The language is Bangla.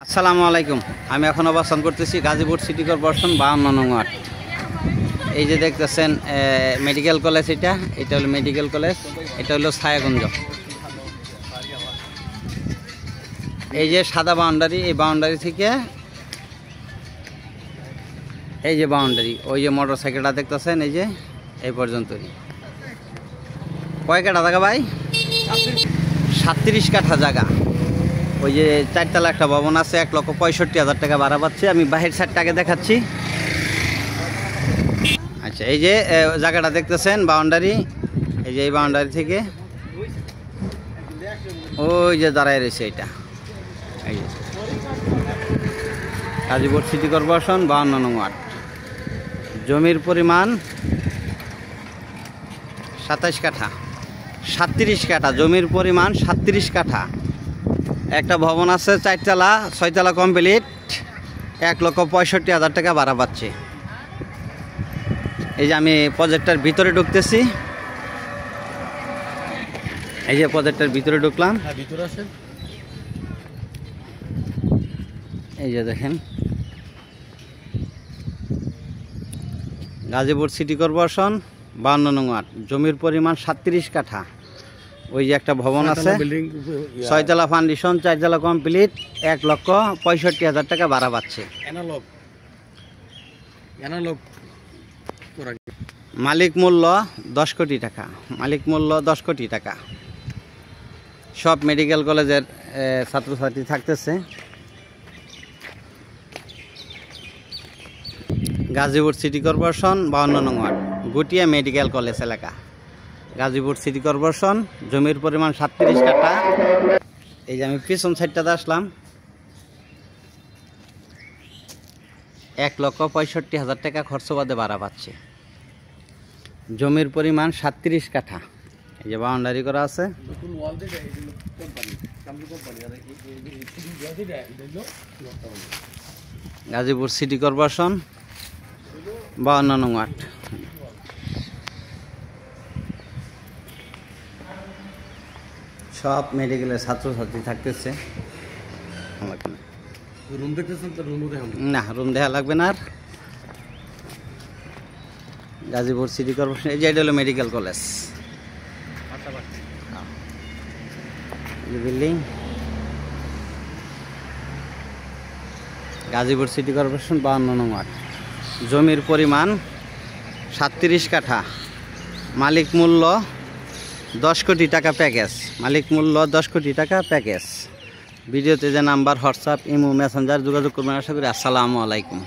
আসসালামু আলাইকুম। আমি এখন অবস্থান করতেছি গাজীপুর সিটি কর্পোরেশন 52 নং ওয়ার্ড। এই যে দেখতেছেন মেডিকেল কলেজ, এটা হলো মেডিকেল কলেজ, এটা হলো ছায়াগঞ্জ। এই যে সাদা বাউন্ডারি, এই বাউন্ডারি থেকে এই যে বাউন্ডারি, ওই যে মোটর সাইকেলটা দেখতেছেন, এই যে এই পর্যন্তই। কয় কাঠা জায়গা ভাই? 37 কাঠা জায়গা। ওই যে চারতলা একটা ভবন আছে, 1,65,000 টাকা ভাড়া পাচ্ছে। আমি বাহির সাইডটা আগে দেখাচ্ছি। আচ্ছা, এই যে জায়গাটা দেখতেছেন বাউন্ডারি, এই যে এই বাউন্ডারি থেকে ওই যে দাঁড়ায় রয়েছে, এটা এই গাজীপুর সিটি কর্পোরেশন 52 নং ওয়ার্ড। জমির পরিমাণ 27 কাঠা, 37 কাঠা জমির পরিমাণ, 37 কাঠা। একটা ভবন আছে, 4তলা, 6তলা কমপ্লিট, 1,65,000 টাকা ভাড়া পাচ্ছে। এই যে আমি প্রজেক্টটার ভিতরে ঢুকতেছি, এই যে প্রজেক্টটার ভিতরে ঢুকলাম। এই যে দেখেন গাজীপুর সিটি কর্পোরেশন 52 নং ওয়ার্ড। জমির পরিমাণ 37 কাঠা। ওই যে একটা ভবন আছে, 6তলা ফাউন্ডেশন, 4তলা কমপ্লিট, 1,65,000 টাকা ভাড়া পাচ্ছে। মালিক মূল্য 10 কোটি টাকা, মালিক মূল্য 10 কোটি টাকা। সব মেডিকেল কলেজের ছাত্রছাত্রী থাকতেছে। গাজীপুর সিটি কর্পোরেশন 52 নং ওয়ার্ড, গুটিয়া মেডিকেল কলেজ এলাকা। গাজীপুর সিটি কর্পোরেশন, জমির পরিমাণ 37 কাঠা। এই যে আমি পিছন সাইডটাতে আসলাম, 1,65,000 টাকা খরচ বাদে ভাড়া পাচ্ছে। জমির পরিমাণ 37 কাঠা। এই যে বাউন্ডারি করা আছে। গাজীপুর সিটি কর্পোরেশন 52 নং ওয়ার্ড। সব মেডিকেলের ছাত্রছাত্রী থাকতেছে। না, রুম দেখা লাগবে না। আর গাজীপুর সিটি কর্পোরেশন, এই যে এটা হলো medical college building. Gazipur city corporation 52 নং ওয়ার্ড। জমির পরিমাণ 37 কাঠা। মালিক মূল্য 10 কোটি টাকা প্যাকেজ। মালিক মূল্য 10 কোটি টাকা প্যাকেজ। ভিডিওতে যে নাম্বার, হোয়াটসঅ্যাপ, ইমো, মেসেঞ্জার যোগাযোগ করবেন। আশা করি। আসসালামু আলাইকুম।